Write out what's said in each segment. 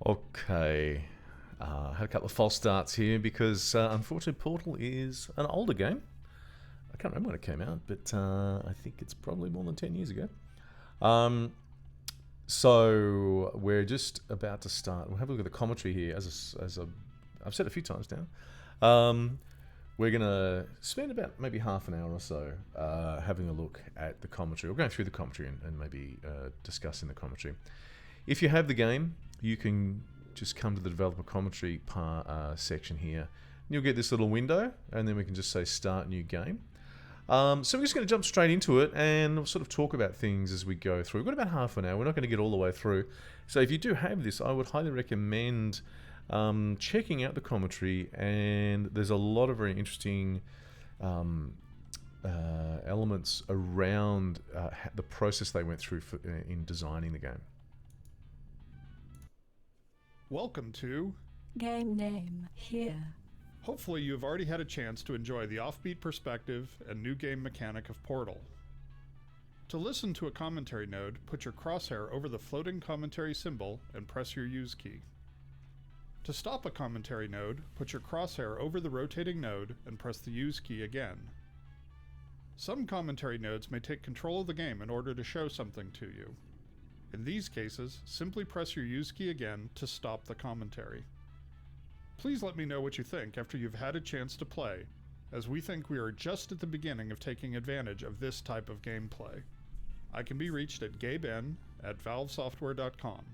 Okay. Had a couple of false starts here because unfortunately Portal is an older game. I can't remember when it came out, but I think it's probably more than 10 years ago. So we're just about to start. We'll have a look at the commentary here. I've said a few times now. We're going to spend about maybe half an hour or so having a look at the commentary. We're going through the commentary and maybe discussing the commentary. If you have the game, you can just come to the developer commentary section here. And you'll get this little window, and then we can just say start new game. So we're just going to jump straight into it and sort of talk about things as we go through. We've got about half an hour. We're not going to get all the way through. So if you do have this, I would highly recommend checking out the commentary. And there's a lot of very interesting elements around the process they went through in designing the game. Welcome to Game name here. Hopefully you've already had a chance to enjoy the offbeat perspective and new game mechanic of Portal. To listen to a commentary node, put your crosshair over the floating commentary symbol and press your use key. To stop a commentary node, put your crosshair over the rotating node and press the use key again. Some commentary nodes may take control of the game in order to show something to you. In these cases, simply press your use key again to stop the commentary. Please let me know what you think after you've had a chance to play, as we think we are just at the beginning of taking advantage of this type of gameplay. I can be reached at gaben@valvesoftware.com.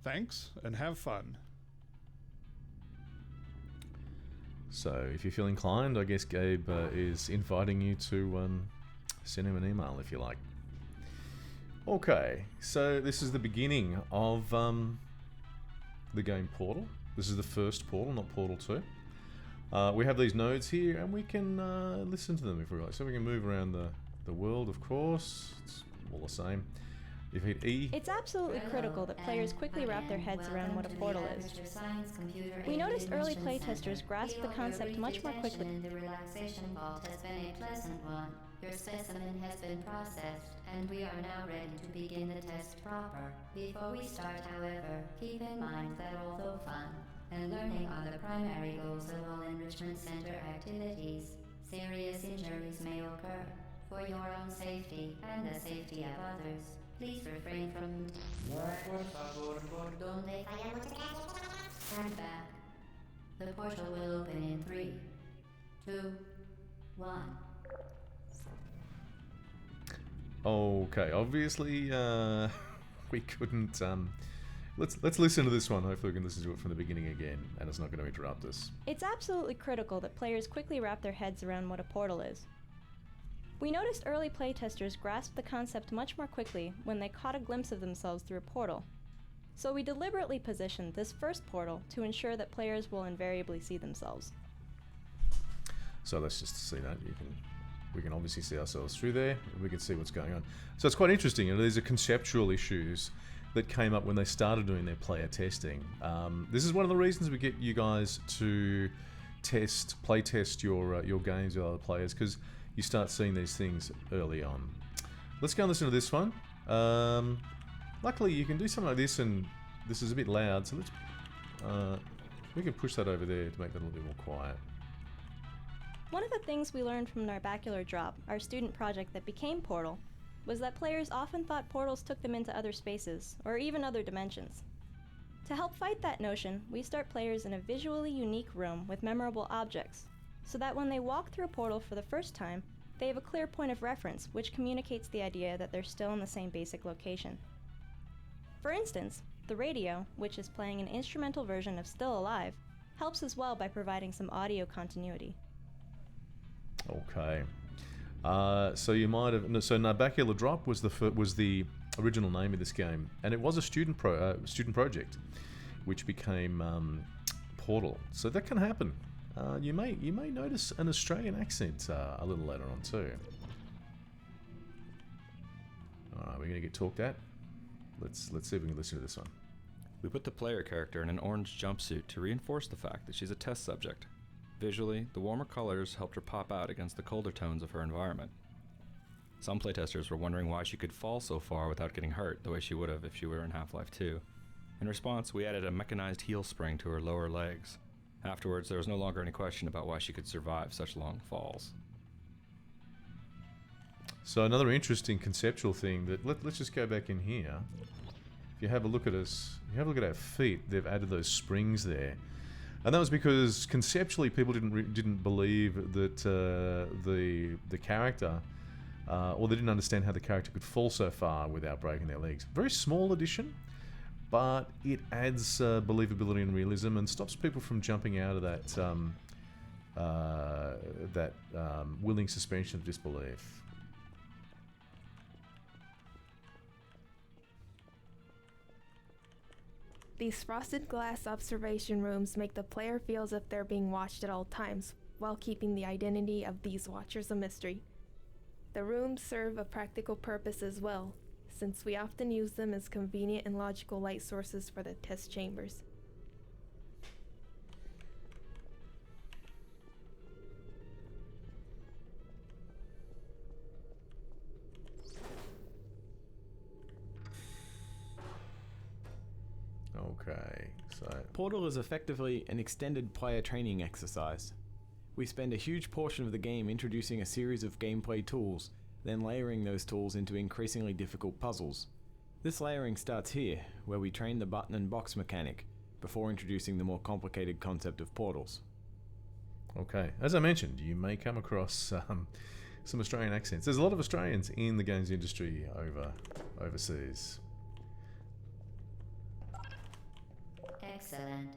Thanks, and have fun. So if you feel inclined, I guess Gabe is inviting you to send him an email if you like. Okay, so this is the beginning of the game Portal. This is the first Portal, not Portal 2. We have these nodes here, and we can listen to them if we like. So we can move around the world, of course. It's all the same. If you hit E... It's absolutely critical that players quickly wrap their heads around what a portal is. We noticed early playtesters grasped the concept much more quickly. The relaxation vault has been a pleasant one. Your specimen has been processed, and we are now ready to begin the test proper. Before we start, however, keep in mind that although fun and learning are the primary goals of all Enrichment Center activities, serious injuries may occur. For your own safety and the safety of others, please refrain from... Stand back. The portal will open in 3, 2, 1. Okay, obviously we couldn't... Let's listen to this one. Hopefully we can listen to it from the beginning again, and it's not going to interrupt us. It's absolutely critical that players quickly wrap their heads around what a portal is. We noticed early playtesters grasped the concept much more quickly when they caught a glimpse of themselves through a portal. So we deliberately positioned this first portal to ensure that players will invariably see themselves. So let's just see that. We can obviously see ourselves through there, and we can see what's going on. So it's quite interesting. These are conceptual issues that came up when they started doing their player testing. This is one of the reasons we get you guys to play test your games with other players, because you start seeing these things early on. Let's go and listen to this one. Luckily, you can do something like this, and this is a bit loud, so we can push that over there to make that a little bit more quiet. One of the things we learned from Narbacular Drop, our student project that became Portal, was that players often thought portals took them into other spaces, or even other dimensions. To help fight that notion, we start players in a visually unique room with memorable objects, so that when they walk through a portal for the first time, they have a clear point of reference which communicates the idea that they're still in the same basic location. For instance, the radio, which is playing an instrumental version of Still Alive, helps as well by providing some audio continuity. Okay. So you might have... So Narbacular Drop was the original name of this game, and it was a student project, which became Portal. So that can happen. You may notice an Australian accent a little later on too. Alright, we're going to get talked at. Let's see if we can listen to this one. We put the player character in an orange jumpsuit to reinforce the fact that she's a test subject. Visually, the warmer colors helped her pop out against the colder tones of her environment. Some playtesters were wondering why she could fall so far without getting hurt, the way she would have if she were in Half-Life 2. In response, we added a mechanized heel spring to her lower legs. Afterwards, there was no longer any question about why she could survive such long falls. So another interesting conceptual thing that let's just go back in here. If you have a look at our feet, they've added those springs there, and that was because conceptually people didn't believe that the character, or they didn't understand how the character could fall so far without breaking their legs. Very small addition, but it adds believability and realism and stops people from jumping out of that willing suspension of disbelief. These frosted glass observation rooms make the player feel as if they're being watched at all times, while keeping the identity of these watchers a mystery. The rooms serve a practical purpose as well, since we often use them as convenient and logical light sources for the test chambers. Okay, so Portal is effectively an extended player training exercise. We spend a huge portion of the game introducing a series of gameplay tools, then layering those tools into increasingly difficult puzzles. This layering starts here, where we train the button and box mechanic, before introducing the more complicated concept of portals. okay, as I mentioned, you may come across some Australian accents. There's a lot of Australians in the games industry overseas. Excellent.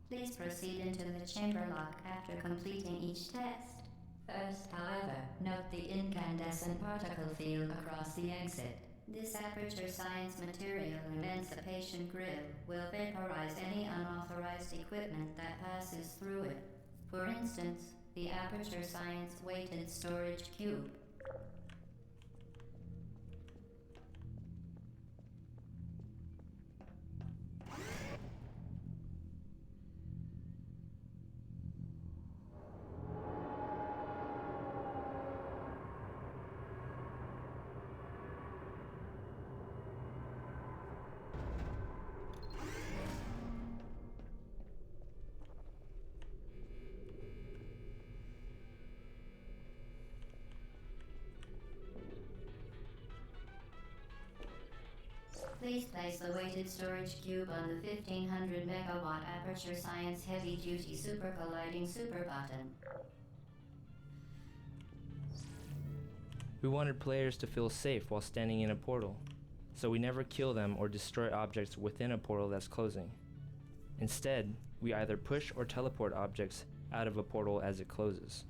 Please proceed into the chamber lock after completing each test. First, however, note the incandescent particle field across the exit. This Aperture Science material emancipation grill will vaporize any unauthorized equipment that passes through it. For instance, the Aperture Science weighted storage cube. Please place the weighted storage cube on the 1500 megawatt Aperture Science heavy duty super colliding super button. We wanted players to feel safe while standing in a portal, so we never kill them or destroy objects within a portal that's closing. Instead, we either push or teleport objects out of a portal as it closes.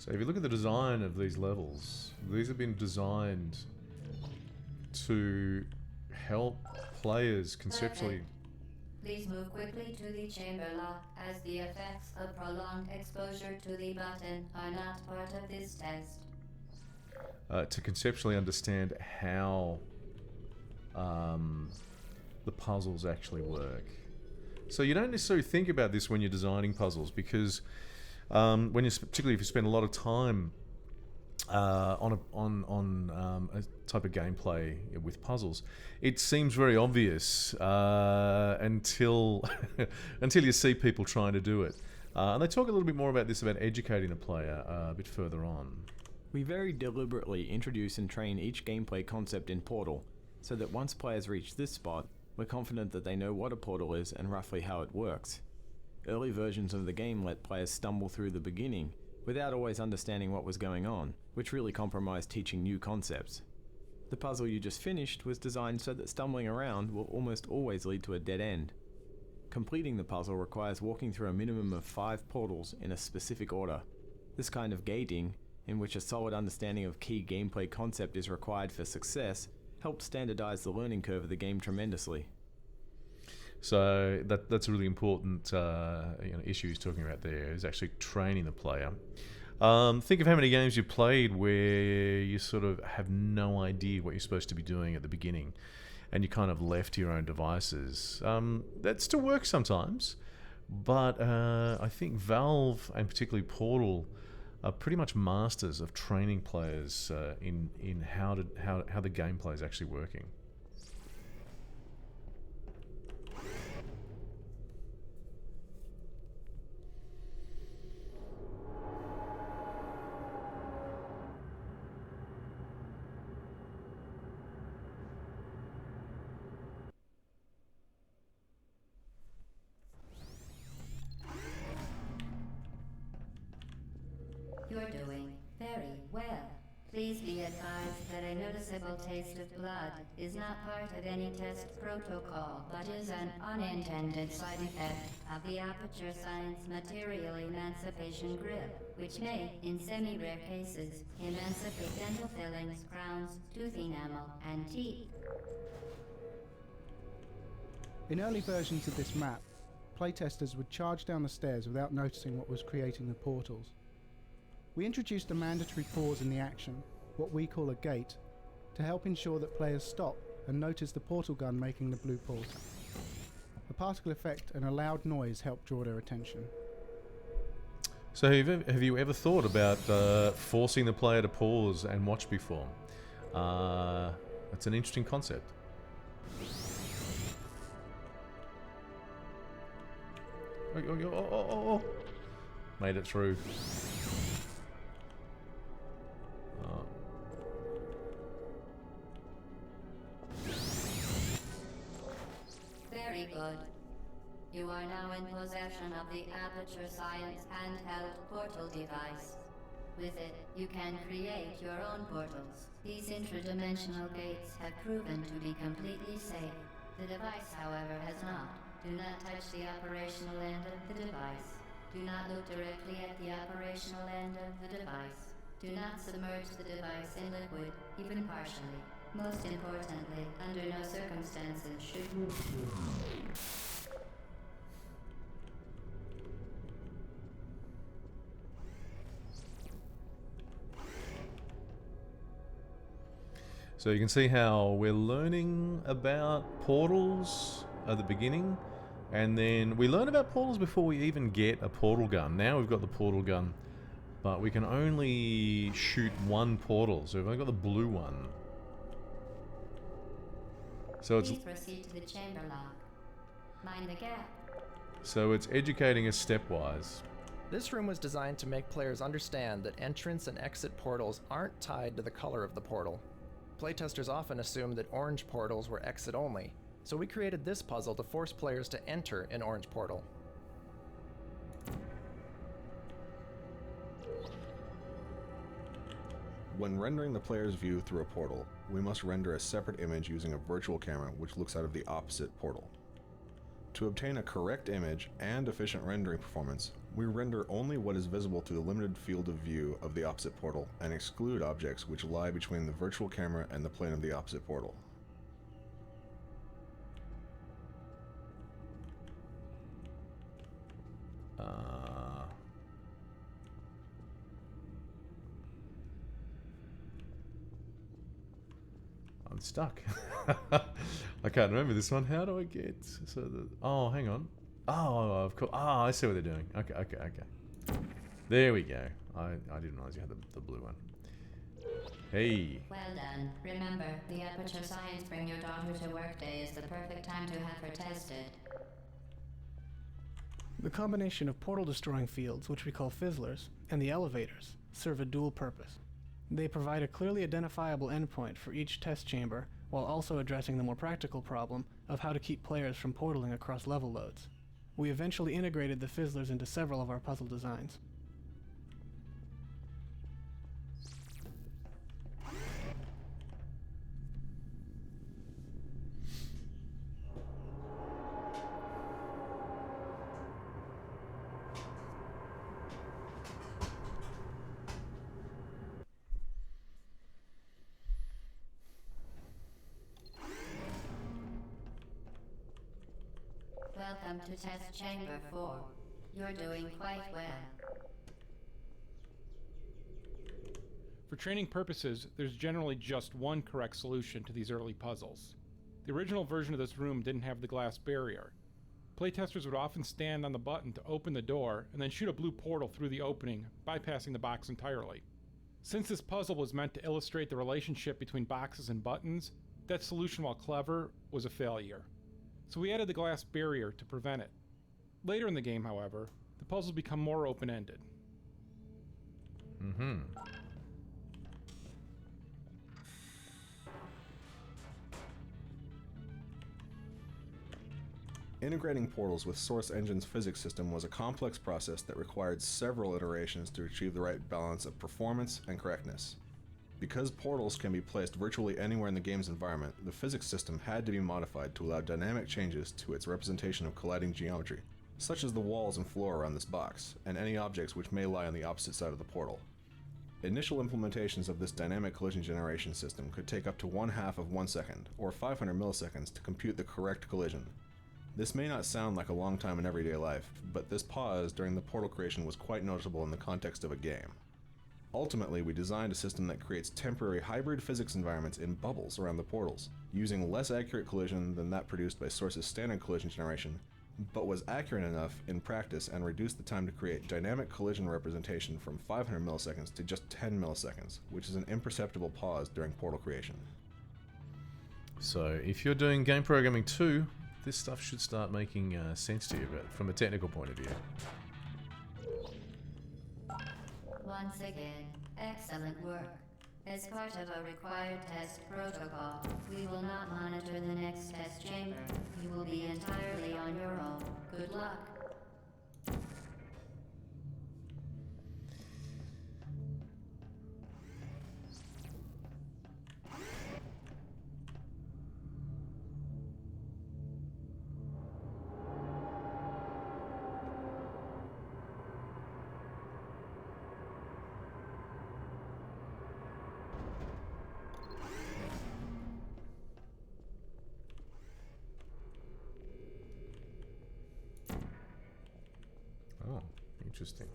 So if you look at the design of these levels, these have been designed to help players conceptually. Please move quickly to the chamber lock, as the effects of prolonged exposure to the button are not part of this test. To conceptually understand how the puzzles actually work. So you don't necessarily think about this when you're designing puzzles, because particularly if you spend a lot of time on a type of gameplay with puzzles, it seems very obvious until until you see people trying to do it. And they talk a little bit more about this, about educating the player a bit further on. We very deliberately introduce and train each gameplay concept in Portal, so that once players reach this spot, we're confident that they know what a portal is and roughly how it works. Early versions of the game let players stumble through the beginning, without always understanding what was going on, which really compromised teaching new concepts. The puzzle you just finished was designed so that stumbling around will almost always lead to a dead end. Completing the puzzle requires walking through a minimum of 5 portals in a specific order. This kind of gating, in which a solid understanding of key gameplay concept is required for success, helped standardize the learning curve of the game tremendously. So that's a really important issue he's talking about there, is actually training the player. Think of how many games you've played where you sort of have no idea what you're supposed to be doing at the beginning, and you kind of left to your own devices. That still works sometimes, but I think Valve, and particularly Portal, are pretty much masters of training players in how the gameplay is actually working. You're doing very well. Please be advised that a noticeable taste of blood is not part of any test protocol, but is an unintended side effect of the Aperture Science Material Emancipation Grip, which may, in semi-rare cases, emancipate dental fillings, crowns, tooth enamel, and teeth. In early versions of this map, playtesters would charge down the stairs without noticing what was creating the portals. We introduced a mandatory pause in the action, what we call a gate, to help ensure that players stop and notice the portal gun making the blue pulse. A particle effect and a loud noise help draw their attention. So have you ever thought about forcing the player to pause and watch before? That's an interesting concept. Oh. Made it through. Very good. You are now in possession of the Aperture Science handheld portal device. With it, you can create your own portals. These intradimensional gates have proven to be completely safe. The device, however, has not. Do not touch the operational end of the device. Do not look directly at the operational end of the device. Do not submerge the device in liquid, even partially. Most importantly, under no circumstances should you... So you can see how we're learning about portals at the beginning, and then we learn about portals before we even get a portal gun. Now we've got the portal gun, but we can only shoot one portal, so we've only got the blue one. So it's... Please proceed to the chamber lock. Mind the gap. So it's educating us stepwise. This room was designed to make players understand that entrance and exit portals aren't tied to the color of the portal. Playtesters often assume that orange portals were exit only, so we created this puzzle to force players to enter an orange portal. When rendering the player's view through a portal, we must render a separate image using a virtual camera which looks out of the opposite portal. To obtain a correct image and efficient rendering performance, we render only what is visible to the limited field of view of the opposite portal and exclude objects which lie between the virtual camera and the plane of the opposite portal. I'm stuck. I can't remember this one. How do I get... So the... Oh, hang on. Oh, of course. Oh, I see what they're doing. Okay. There we go. I didn't realize you had the blue one. Hey. Well done. Remember, the Aperture Science Bring Your Daughter to Work Day is the perfect time to have her tested. The combination of portal-destroying fields, which we call fizzlers, and the elevators, serve a dual purpose. They provide a clearly identifiable endpoint for each test chamber, while also addressing the more practical problem of how to keep players from portaling across level loads. We eventually integrated the fizzlers into several of our puzzle designs. Welcome to Test Chamber 4. You're doing quite well. For training purposes, there's generally just one correct solution to these early puzzles. The original version of this room didn't have the glass barrier. Playtesters would often stand on the button to open the door and then shoot a blue portal through the opening, bypassing the box entirely. Since this puzzle was meant to illustrate the relationship between boxes and buttons, that solution, while clever, was a failure. So we added the glass barrier to prevent it. Later in the game, however, the puzzles become more open-ended. Mm-hmm. Integrating portals with Source Engine's physics system was a complex process that required several iterations to achieve the right balance of performance and correctness. Because portals can be placed virtually anywhere in the game's environment, the physics system had to be modified to allow dynamic changes to its representation of colliding geometry, such as the walls and floor around this box, and any objects which may lie on the opposite side of the portal. Initial implementations of this dynamic collision generation system could take up to 1/2 of 1 second, or 500 milliseconds, to compute the correct collision. This may not sound like a long time in everyday life, but this pause during the portal creation was quite noticeable in the context of a game. Ultimately, we designed a system that creates temporary hybrid physics environments in bubbles around the portals, using less accurate collision than that produced by Source's standard collision generation, but was accurate enough in practice and reduced the time to create dynamic collision representation from 500 milliseconds to just 10 milliseconds, which is an imperceptible pause during portal creation. So if you're doing game programming too, this stuff should start making sense to you, but from a technical point of view. Once again, excellent work. As part of a required test protocol, we will not monitor the next test chamber. You will be entirely on your own. Good luck. Oh, interesting.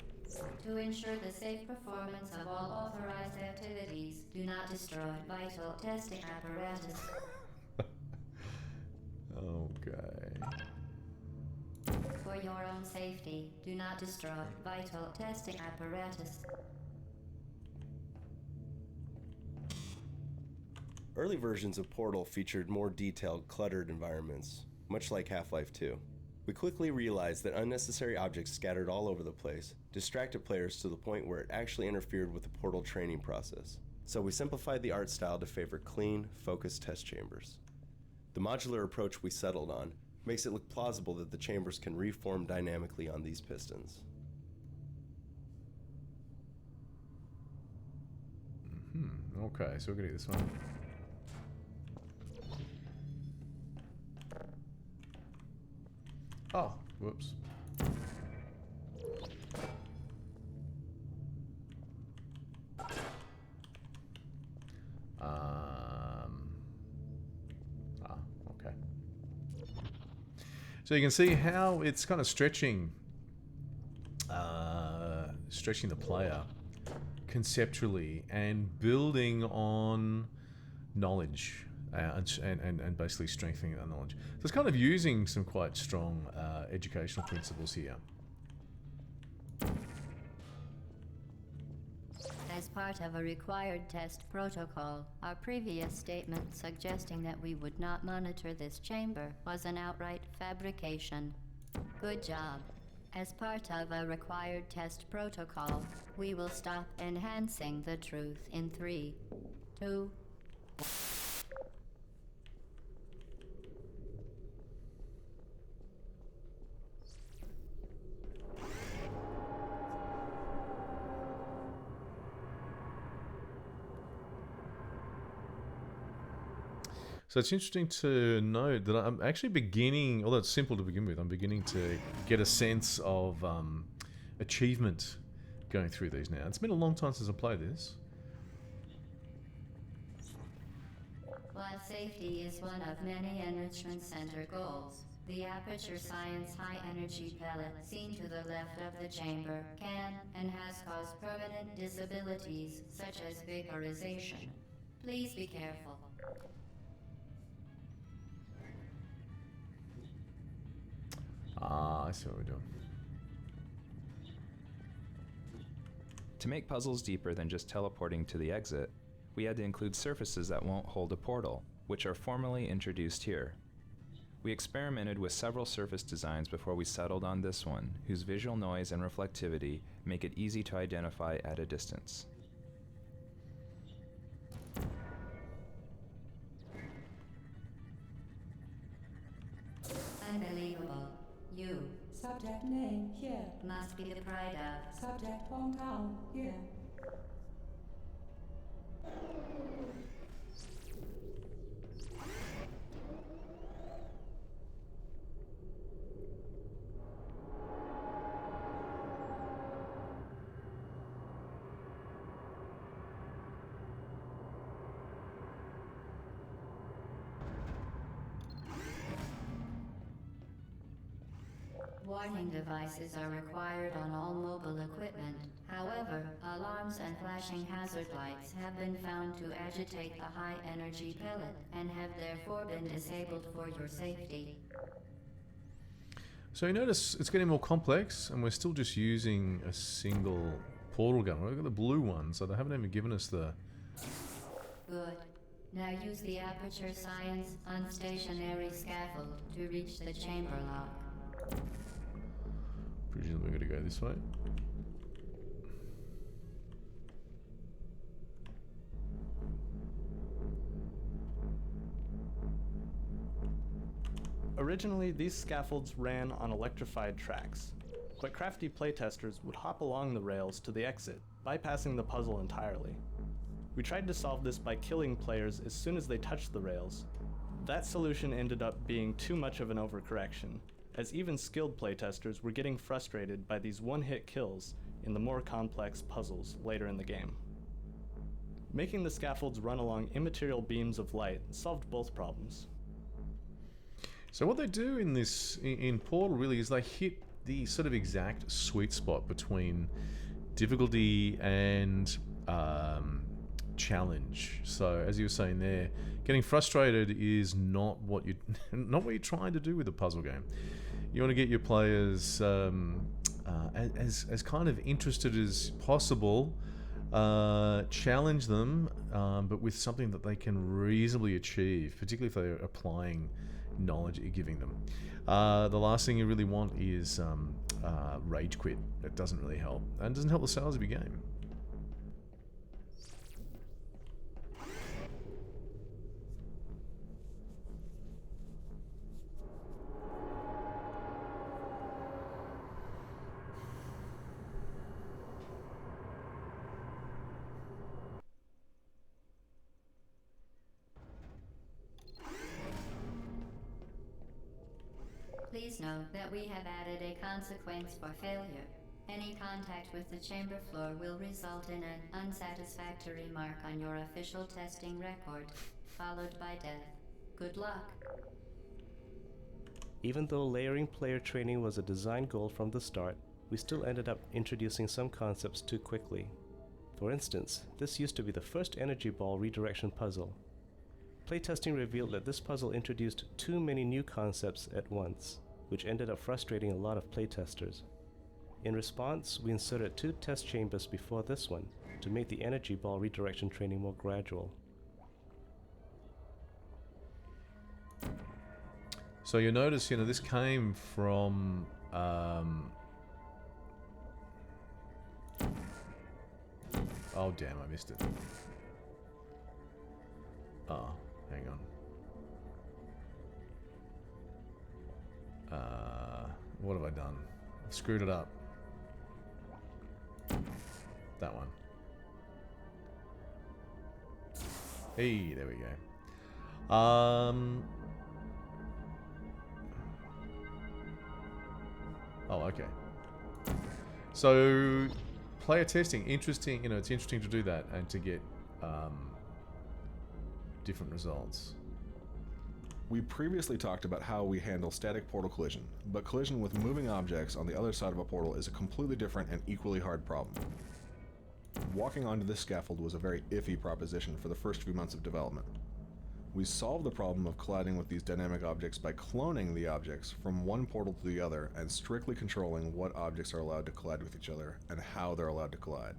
To ensure the safe performance of all authorized activities, do not destroy vital testing apparatus. Okay. For your own safety, do not destroy vital testing apparatus. Early versions of Portal featured more detailed, cluttered environments, much like Half-Life 2. We quickly realized that unnecessary objects scattered all over the place distracted players to the point where it actually interfered with the Portal training process. So we simplified the art style to favor clean, focused test chambers. The modular approach we settled on makes it look plausible that the chambers can reform dynamically on these pistons. Okay, so we're gonna do this one. Oh, whoops. Okay. So you can see how it's kind of stretching the player conceptually and building on knowledge and basically strengthening that knowledge. So it's kind of using some quite strong educational principles here. As part of a required test protocol, our previous statement suggesting that we would not monitor this chamber was an outright fabrication. Good job. As part of a required test protocol, we will stop enhancing the truth in 3, 2, So it's interesting to note that I'm actually beginning, although it's simple to begin with, I'm beginning to get a sense of achievement going through these now. It's been a long time since I played this. While safety is one of many Enrichment Center goals, The Aperture Science high-energy pellet seen to the left of the chamber can and has caused permanent disabilities such as vaporization. Please be careful. Ah, I see what we're doing. To make puzzles deeper than just teleporting to the exit, we had to include surfaces that won't hold a portal, which are formally introduced here. We experimented with several surface designs before we settled on this one, whose visual noise and reflectivity make it easy to identify at a distance. Unbelievable. You Subject name here. must be the pride of. Subject hometown here. Warning devices are required on all mobile equipment. However, alarms and flashing hazard lights have been found to agitate the high-energy pellet and have therefore been disabled for your safety. So you notice it's getting more complex, and we're still just using a single portal gun. We've got the blue one, so they haven't even given us the... Good. Now use the Aperture Science unstationary scaffold to reach the chamber lock. Presumably we're going to go this way. Originally, these scaffolds ran on electrified tracks, but crafty playtesters would hop along the rails to the exit, bypassing the puzzle entirely. We tried to solve this by killing players as soon as they touched the rails. That solution ended up being too much of an overcorrection, as even skilled playtesters were getting frustrated by these one-hit kills in the more complex puzzles later in the game. Making the scaffolds run along immaterial beams of light solved both problems. So what they do in this, in Portal really, is they hit the sort of exact sweet spot between difficulty and challenge. So as you were saying there, getting frustrated is not what you not what you're trying to do with a puzzle game. You want to get your players as kind of interested as possible, challenge them, but with something that they can reasonably achieve, particularly if they're applying knowledge that you're giving them. The last thing you really want is rage quit. That doesn't really help, and doesn't help the sales of your game. Please note that we have added a consequence for failure. Any contact with the chamber floor will result in an unsatisfactory mark on your official testing record, followed by death. Good luck. Even though layering player training was a design goal from the start, we still ended up introducing some concepts too quickly. For instance, this used to be the first energy ball redirection puzzle. Playtesting revealed that this puzzle introduced too many new concepts at once, which ended up frustrating a lot of playtesters. In response, we inserted 2 test chambers before this one to make the energy ball redirection training more gradual. So you notice, this came from oh damn, I missed it. Oh, hang on. What have I done? I've screwed it up. That one. Hey, there we go. Oh, okay. So, player testing, interesting. It's interesting to do that and to get different results. We previously talked about how we handle static portal collision, but collision with moving objects on the other side of a portal is a completely different and equally hard problem. Walking onto this scaffold was a very iffy proposition for the first few months of development. We solved the problem of colliding with these dynamic objects by cloning the objects from one portal to the other and strictly controlling what objects are allowed to collide with each other and how they're allowed to collide.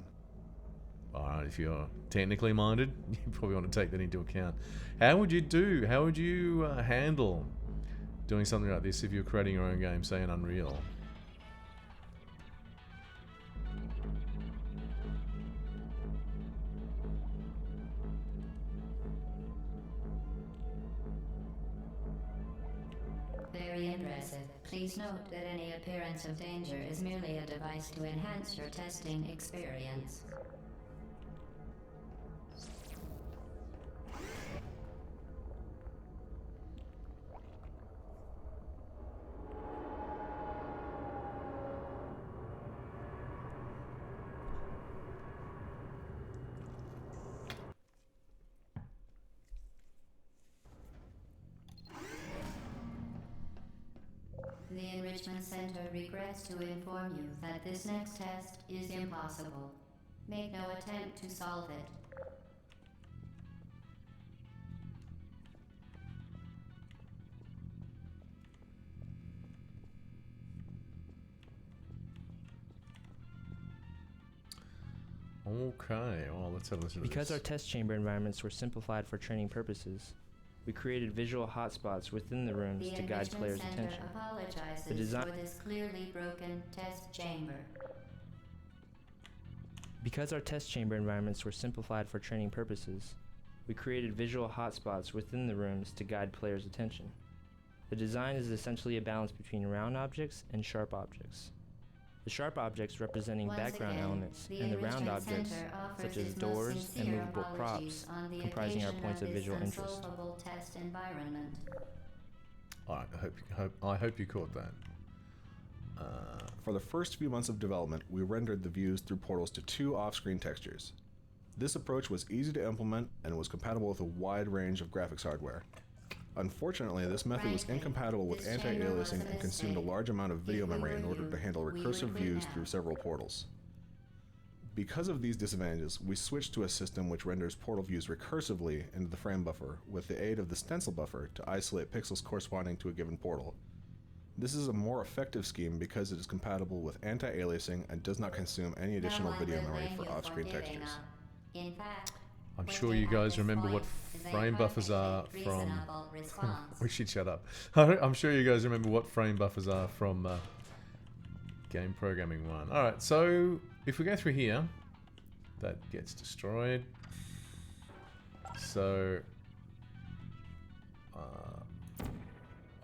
Alright, if you're technically minded, you probably want to take that into account. How would you handle doing something like this if you're creating your own game, say in Unreal? Very impressive. Please note that any appearance of danger is merely a device to enhance your testing experience. The Enrichment Center regrets to inform you that this next test is impossible. Make no attempt to solve it. Okay, well, let's have a listen to Because this. our test chamber environments were simplified for training purposes, we created visual hotspots within the rooms The to guide Enrichment players' Center attention. apologizes The design for this clearly broken test chamber. Because our test chamber environments were simplified for training purposes, we created visual hotspots within the rooms to guide players' attention. The design is essentially a balance between round objects and sharp objects. The sharp objects representing Once background again, elements, the and the round Enrichment objects, Center offers such as its most doors and sincere movable apologies props, on the comprising our occasion points of this visual interest. unsolvable test environment. Alright, I hope you caught that. For the first few months of development, we rendered the views through portals to 2 off-screen textures. This approach was easy to implement and was compatible with a wide range of graphics hardware. Unfortunately, this method was incompatible with anti-aliasing and consumed a large amount of video memory in order to handle recursive views through several portals. Because of these disadvantages, we switched to a system which renders portal views recursively into the frame buffer with the aid of the stencil buffer to isolate pixels corresponding to a given portal. This is a more effective scheme because it is compatible with anti-aliasing and does not consume any additional video memory for off-screen textures. In fact, I'm sure you guys remember what frame buffers are from... We should shut up. I'm sure you guys remember what frame buffers are from Game Programming 1. Alright, so if we go through here, that gets destroyed. So...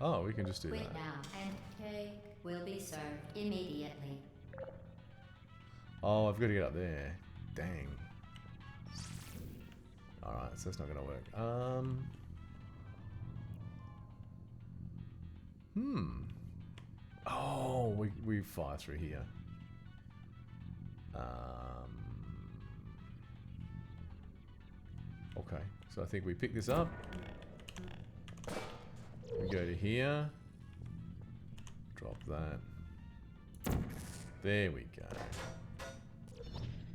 oh, we can just do Quit that. now, and cake will be served immediately. Oh, I've got to get up there. Dang. Alright, so that's not going to work. Oh, we fire through here. Okay, so I think we pick this up. We go to here. Drop that. There we go.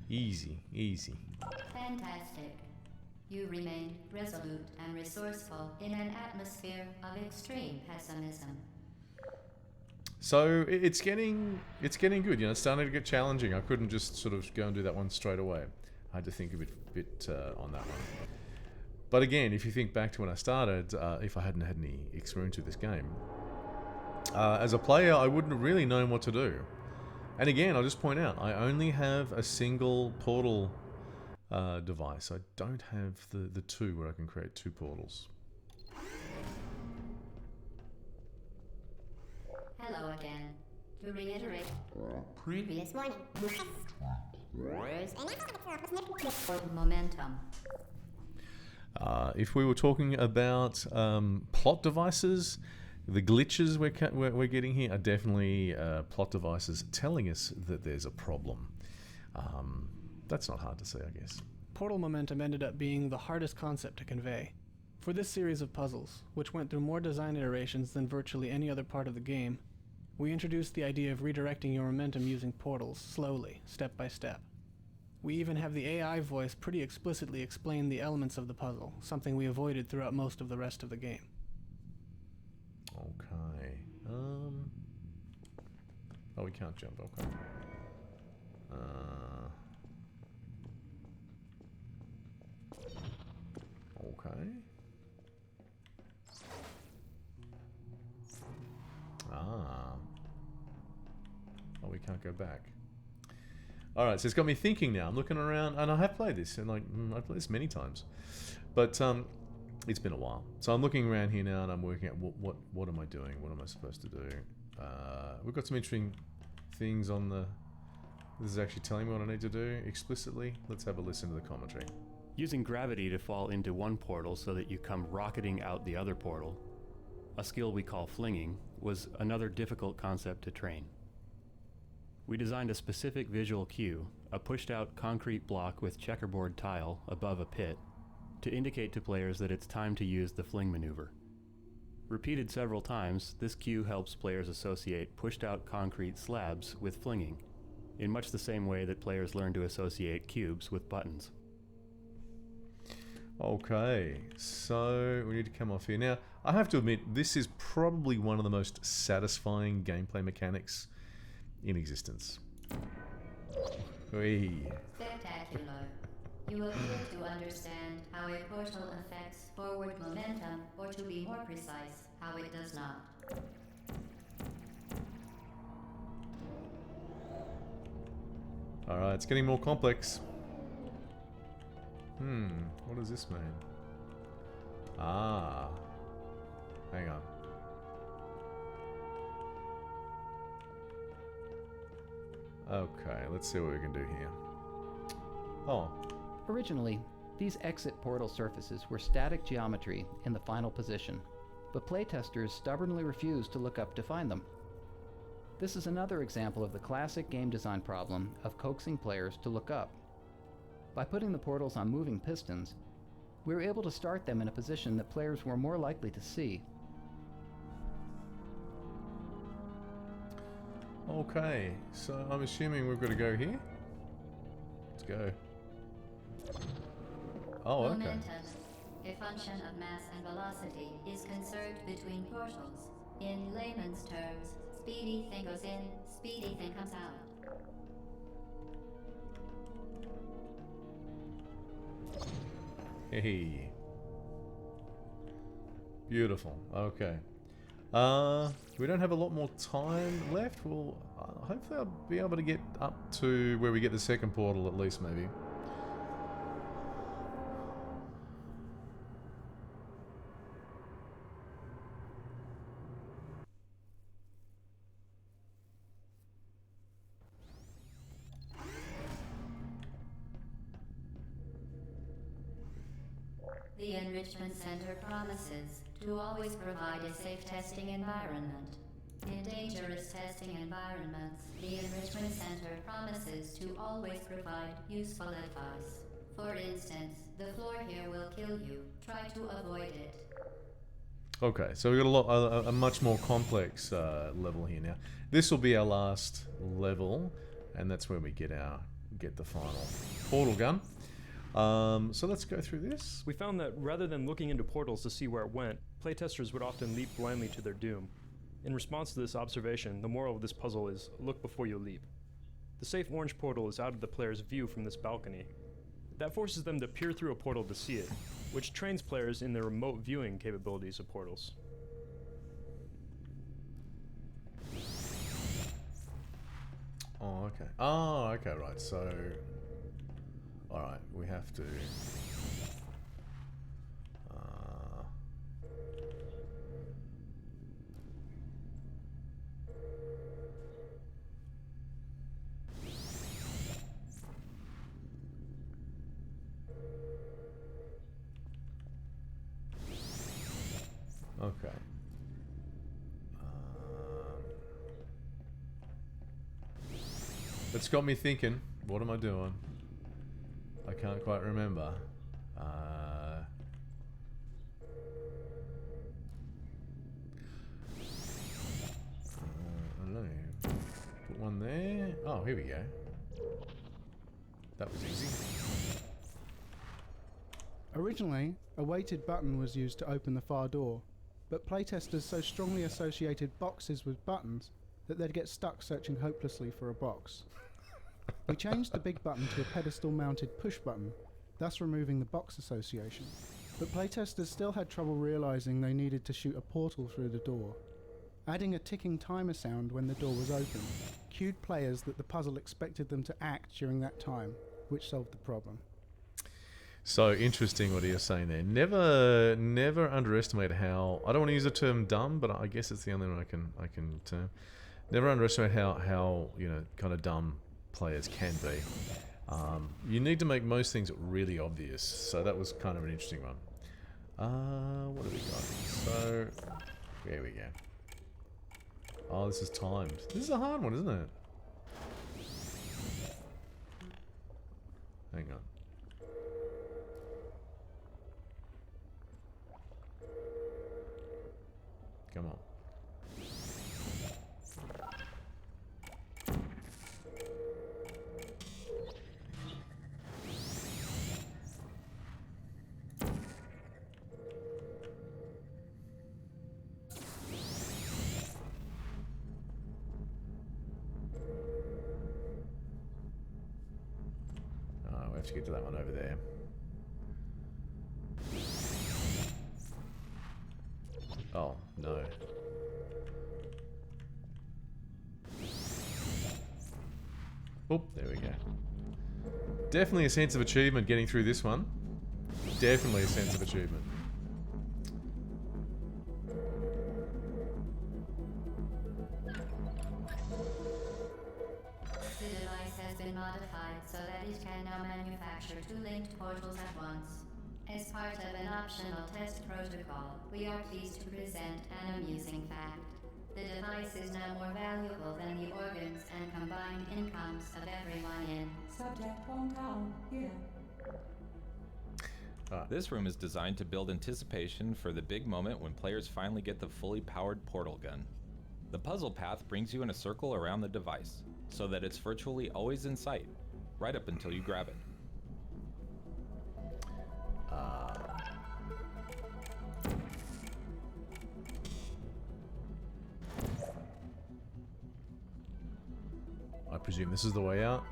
Easy, easy. Fantastic. You remained resolute and resourceful in an atmosphere of extreme pessimism. So it's getting good. You know, it's starting to get challenging. I couldn't just sort of go and do that one straight away. I had to think a bit on that one. But again, if you think back to when I started, if I hadn't had any experience with this game, as a player, I wouldn't have really known what to do. And again, I'll just point out, I only have a single portal device. I don't have the 2 where I can create 2 portals. Hello again. To reiterate, previous warning. Momentum. If we were talking about plot devices, the glitches we're getting here are definitely plot devices telling us that there's a problem. That's not hard to see, I guess. Portal momentum ended up being the hardest concept to convey. For this series of puzzles, which went through more design iterations than virtually any other part of the game, we introduced the idea of redirecting your momentum using portals, slowly, step by step. We even have the AI voice pretty explicitly explain the elements of the puzzle, something we avoided throughout most of the rest of the game. Okay. Oh, we can't jump. Okay. Okay. Oh, we can't go back. Alright, so it's got me thinking now. I'm looking around, and I have played this, and I've played this many times. But, it's been a while. So I'm looking around here now, and I'm working out what am I doing? What am I supposed to do? We've got some interesting things on the... This is actually telling me what I need to do explicitly. Let's have a listen to the commentary. Using gravity to fall into one portal so that you come rocketing out the other portal, a skill we call flinging, was another difficult concept to train. We designed a specific visual cue, a pushed-out concrete block with checkerboard tile above a pit, to indicate to players that it's time to use the fling maneuver. Repeated several times, this cue helps players associate pushed-out concrete slabs with flinging, in much the same way that players learn to associate cubes with buttons. Okay, so we need to come off here. Now, I have to admit, this is probably one of the most satisfying gameplay mechanics in existence. Whee. Spectacular. You appear to understand how a portal affects forward momentum, or to be more precise, how it does not. Alright, it's getting more complex. What does this mean? Ah. Hang on. Okay, let's see what we can do here. Oh. Originally, these exit portal surfaces were static geometry in the final position, but playtesters stubbornly refused to look up to find them. This is another example of the classic game design problem of coaxing players to look up. By putting the portals on moving pistons, we were able to start them in a position that players were more likely to see. Okay, so I'm assuming we've got to go here? Let's go. Oh, okay. Momentum, a function of mass and velocity, is conserved between portals. In layman's terms, speedy thing goes in, speedy thing comes out. Hey. Beautiful. Okay. We don't have a lot more time left. Well, hopefully I'll be able to get up to where we get the second portal at least, maybe. The Enrichment Center promises to always provide a safe testing environment. In dangerous testing environments, the Enrichment Center promises to always provide useful advice. For instance, the floor here will kill you. Try to avoid it. Okay, so we've got a much more complex level here now. This will be our last level, and that's when we get the final portal gun. So let's go through this. We found that rather than looking into portals to see where it went, playtesters would often leap blindly to their doom. In response to this observation, the moral of this puzzle is look before you leap. The safe orange portal is out of the player's view from this balcony. That forces them to peer through a portal to see it, which trains players in their remote viewing capabilities of portals. Oh, okay. Oh, okay, right. So, alright, we have to... Okay. It's got me thinking, what am I doing? I can't quite remember. one there. Oh, here we go. That was easy. Originally, a weighted button was used to open the far door, but playtesters so strongly associated boxes with buttons that they'd get stuck searching hopelessly for a box. We changed the big button to a pedestal-mounted push button, thus removing the box association. But playtesters still had trouble realizing they needed to shoot a portal through the door. Adding a ticking timer sound when the door was open cued players that the puzzle expected them to act during that time, which solved the problem. So interesting what you're saying there. Never underestimate how, I don't want to use the term dumb, but I guess it's the only one I can term. Never underestimate how kind of dumb players can be. You need to make most things really obvious. So that was kind of an interesting one. What have we got? So there we go. Oh, this is timed. This is a hard one, isn't it? Hang on. Come on. Oh, we have to get to that one over there. Oh, no. Oh, there we go. Definitely a sense of achievement getting through this one. Definitely a sense of achievement. The device has been modified so that it can now manufacture 2 linked portals at once. As part of an optional test protocol, we are pleased to present an amusing fact. The device is now more valuable than the organs and combined incomes of everyone in Subject hometown here. This room is designed to build anticipation for the big moment when players finally get the fully powered portal gun. The puzzle path brings you in a circle around the device, so that it's virtually always in sight, right up until you grab it. I presume this is the way out.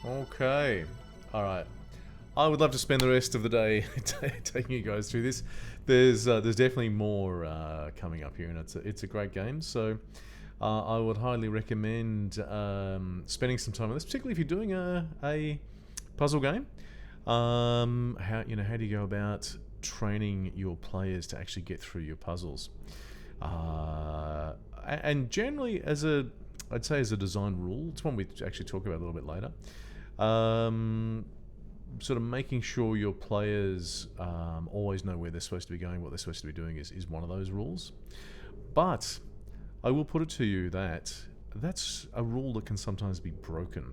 Okay. Alright. I would love to spend the rest of the day taking you guys through this. There's definitely more coming up here, and it's a great game. So I would highly recommend spending some time on this, particularly if you're doing a puzzle game. How do you go about training your players to actually get through your puzzles? And generally, I'd say as a design rule, it's one we actually talk about a little bit later. Sort of making sure your players always know where they're supposed to be going, what they're supposed to be doing is one of those rules. But I will put it to you that that's a rule that can sometimes be broken,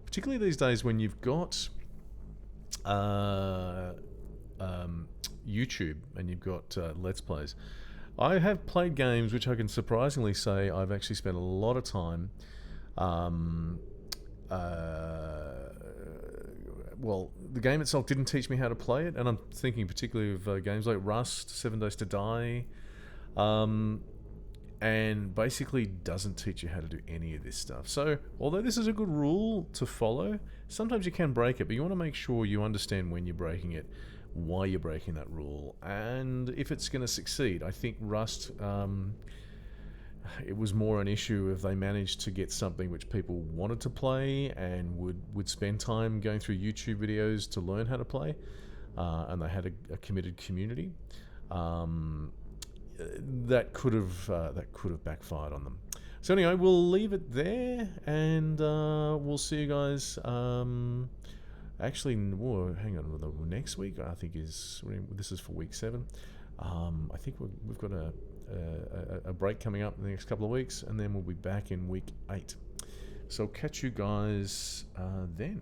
particularly these days when you've got YouTube and you've got Let's Plays. I have played games which I can surprisingly say I've actually spent a lot of time. Well, the game itself didn't teach me how to play it, and I'm thinking particularly of games like Rust, 7 Days to Die, and basically doesn't teach you how to do any of this stuff. So, although this is a good rule to follow, sometimes you can break it, but you want to make sure you understand when you're breaking it, why you're breaking that rule, and if it's going to succeed. I think Rust, it was more an issue if they managed to get something which people wanted to play and would spend time going through YouTube videos to learn how to play, and they had a committed community. that could have backfired on them. So anyway, we'll leave it there, and we'll see you guys. Actually, hang on. Next week, I think this is for week 7. I think we've got a break coming up in the next couple of weeks, and then we'll be back in week 8. So catch you guys then.